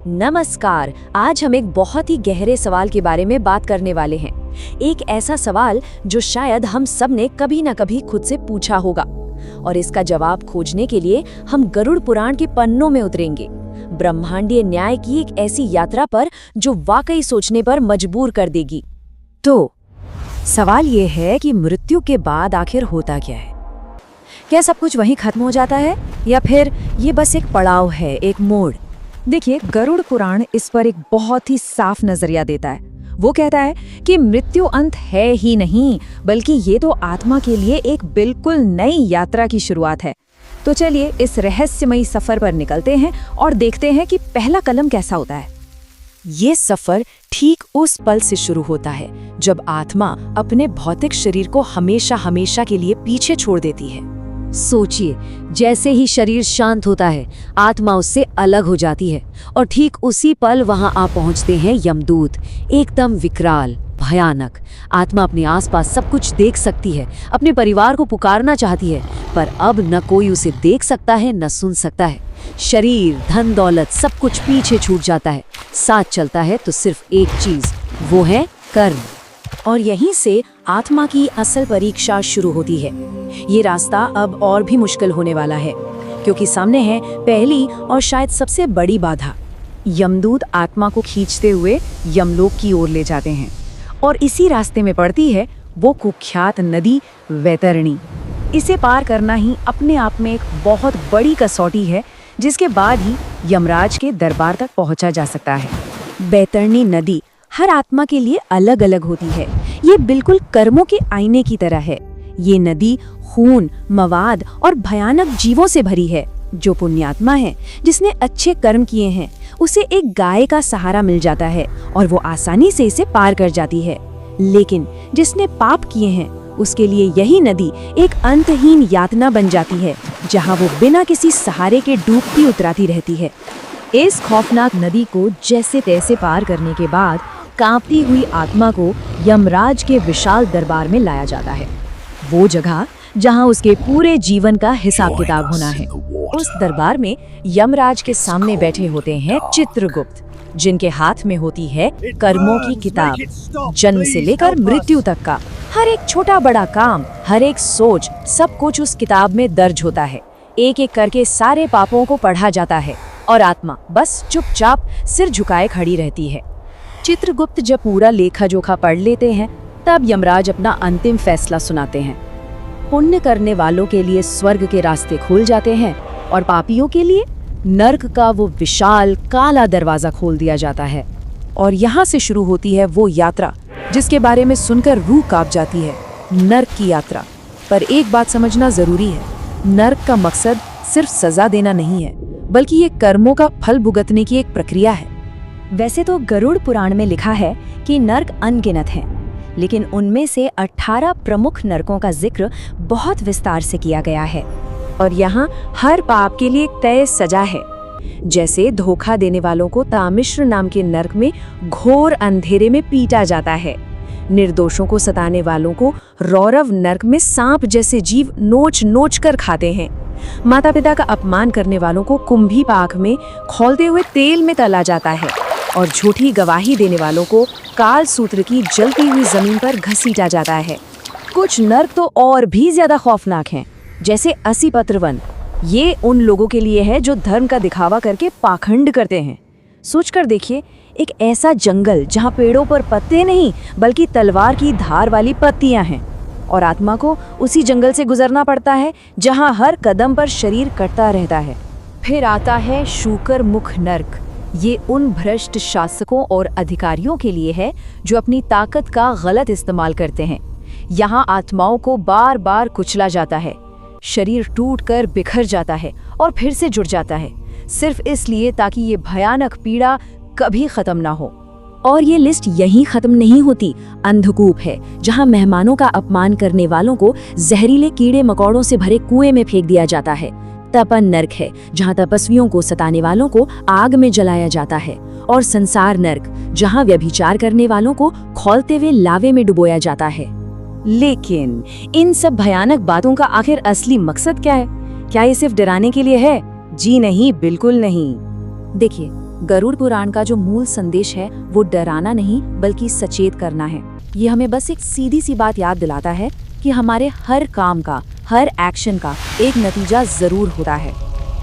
नमस्कार। आज हम एक बहुत ही गहरे सवाल के बारे में बात करने वाले हैं। एक ऐसा सवाल जो शायद हम सब ने कभी न कभी खुद से पूछा होगा, और इसका जवाब खोजने के लिए हम गरुड़ पुराण के पन्नों में उतरेंगे, ब्रह्मांडीय न्याय की एक ऐसी यात्रा पर जो वाकई सोचने पर मजबूर कर देगी। तो सवाल ये है कि मृत्यु के बाद आखिर होता क्या है? क्या सब कुछ वहीं खत्म हो जाता है, या फिर ये बस एक पड़ाव है, एक मोड़? देखिए, गरुड़ पुराण इस पर एक बहुत ही साफ नजरिया देता है। वो कहता है कि मृत्यु अंत है ही नहीं, बल्कि ये तो आत्मा के लिए एक बिल्कुल नई यात्रा की शुरुआत है। तो चलिए इस रहस्यमयी सफर पर निकलते हैं और देखते हैं कि पहला कदम कैसा होता है। ये सफर ठीक उस पल से शुरू होता है जब आत्मा अपने भौतिक शरीर को हमेशा हमेशा के लिए पीछे छोड़ देती है। सोचिए, जैसे ही शरीर शांत होता है, आत्मा उससे अलग हो जाती है, और ठीक उसी पल वहां आ पहुंचते हैं यमदूत, एकदम विकराल, भयानक। आत्मा अपने आसपास सब कुछ देख सकती है, अपने परिवार को पुकारना चाहती है, पर अब न कोई उसे देख सकता है न सुन सकता है। शरीर, धन दौलत सब कुछ पीछे छूट जाता है। साथ चलता है तो सिर्फ एक चीज, वो है कर्म। और यहीं से आत्मा की असल परीक्षा शुरू होती है। ये रास्ता अब और भी मुश्किल होने वाला है, क्योंकि सामने है पहली और शायद सबसे बड़ी बाधा। यमदूत आत्मा को खींचते हुए यमलोक की ओर ले जाते हैं, और इसी रास्ते में पड़ती है वो कुख्यात नदी वैतरणी। इसे पार करना ही अपने आप में एक बहुत बड़ी कसौटी है, जिसके बाद ही यमराज के दरबार तक पहुंचा जा सकता है। वैतरणी नदी हर आत्मा के लिए अलग अलग होती है। ये बिल्कुल कर्मों के आईने की तरह है। ये नदी खून, मवाद और भयानक जीवों से भरी है। जो पुण्यात्मा है, जिसने अच्छे कर्म किए हैं, उसे एक गाय का सहारा मिल जाता है और वो आसानी से इसे पार कर जाती है। लेकिन जिसने पाप किए हैं, उसके लिए यही नदी एक अंतहीन यातना बन जाती है, जहाँ वो बिना किसी सहारे के डूबती उतराती रहती है। इस खौफनाक नदी को जैसे तैसे पार करने के बाद कांपती हुई आत्मा को यमराज के विशाल दरबार में लाया जाता है। वो जगह जहां उसके पूरे जीवन का हिसाब किताब होना है। उस दरबार में यमराज के सामने बैठे होते हैं चित्रगुप्त, जिनके हाथ में होती है कर्मों की किताब। जन्म से लेकर मृत्यु तक का हर एक छोटा बड़ा काम, हर एक सोच, सब कुछ उस किताब में दर्ज होता है। एक एक करके सारे पापों को पढ़ा जाता है, और आत्मा बस चुपचाप सिर झुकाए खड़ी रहती है। चित्रगुप्त जब पूरा लेखा जोखा पढ़ लेते हैं, तब यमराज अपना अंतिम फैसला सुनाते हैं। पुण्य करने वालों के लिए स्वर्ग के रास्ते खुल जाते हैं, और पापियों के लिए नर्क का वो विशाल काला दरवाजा खोल दिया जाता है। और यहाँ से शुरू होती है वो यात्रा जिसके बारे में सुनकर रूह कांप जाती है, नर्क की यात्रा। पर एक बात समझना जरूरी है, नर्क का मकसद सिर्फ सजा देना नहीं है, बल्कि ये कर्मों का फल भुगतने की एक प्रक्रिया है। वैसे तो गरुड़ पुराण में लिखा है कि नर्क अनगिनत हैं, लेकिन उनमें से 18 प्रमुख नरकों का जिक्र बहुत विस्तार से किया गया है। और यहाँ हर पाप के लिए एक तय सजा है। जैसे धोखा देने वालों को तामिश्र नाम के नर्क में घोर अंधेरे में पीटा जाता है। निर्दोषों को सताने वालों को रौरव नर्क में सांप जैसे जीव नोच नोच कर खाते हैं। माता पिता का अपमान करने वालों को कुंभी पाक में खौलते हुए तेल में तला जाता है, और झूठी गवाही देने वालों को काल सूत्र की जलती हुई जमीन पर घसीटा जाता है। कुछ नर्क तो और भी ज्यादा खौफनाक हैं, जैसे असीपत्र वन। ये उन लोगों के लिए है जो धर्म का दिखावा करके पाखंड करते हैं। सोचकर देखिए, एक ऐसा जंगल जहाँ पेड़ों पर पत्ते नहीं बल्कि तलवार की धार वाली पत्तियां हैं, और आत्मा को उसी जंगल से गुजरना पड़ता है जहाँ हर कदम पर शरीर कटता रहता है। फिर आता है शूकर मुख नर्क। ये उन भ्रष्ट शासकों और अधिकारियों के लिए है जो अपनी ताकत का गलत इस्तेमाल करते हैं। यहाँ आत्माओं को बार बार कुचला जाता है, शरीर टूटकर बिखर जाता है और फिर से जुड़ जाता है, सिर्फ इसलिए ताकि ये भयानक पीड़ा कभी खत्म ना हो। और ये लिस्ट यहीं खत्म नहीं होती। अंधकूप है, जहाँ मेहमानों का अपमान करने वालों को जहरीले कीड़े मकोड़ों से भरे कुएं में फेंक दिया जाता है। तपन नर्क है, जहाँ तपस्वियों को सताने वालों को आग में जलाया जाता है। और संसार नर्क, जहाँ व्यभिचार करने वालों को खौलते हुए लावे में डुबोया जाता है। लेकिन इन सब भयानक बातों का आखिर असली मकसद क्या है? क्या ये सिर्फ डराने के लिए है? जी नहीं, बिल्कुल नहीं। देखिए, गरुड़ पुराण का जो मूल संदेश है वो डराना नहीं बल्कि सचेत करना है। ये हमें बस एक सीधी सी बात याद दिलाता है कि हमारे हर काम का, हर एक्शन का एक नतीजा जरूर होता है।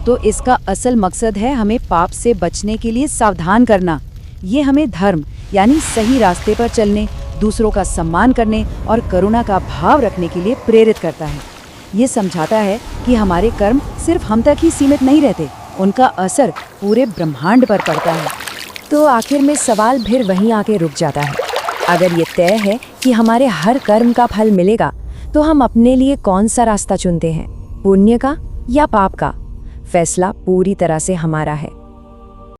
तो इसका असल मकसद है हमें पाप से बचने के लिए सावधान करना। ये हमें धर्म यानी सही रास्ते पर चलने, दूसरों का सम्मान करने और करुणा का भाव रखने के लिए प्रेरित करता है। ये समझाता है कि हमारे कर्म सिर्फ हम तक ही सीमित नहीं रहते, उनका असर पूरे ब्रह्मांड पर पड़ता है। तो आखिर में सवाल फिर वहीं आके रुक जाता है। अगर ये तय है कि हमारे हर कर्म का फल मिलेगा, तो हम अपने लिए कौन सा रास्ता चुनते हैं, पुण्य का या पाप का? फैसला पूरी तरह से हमारा है।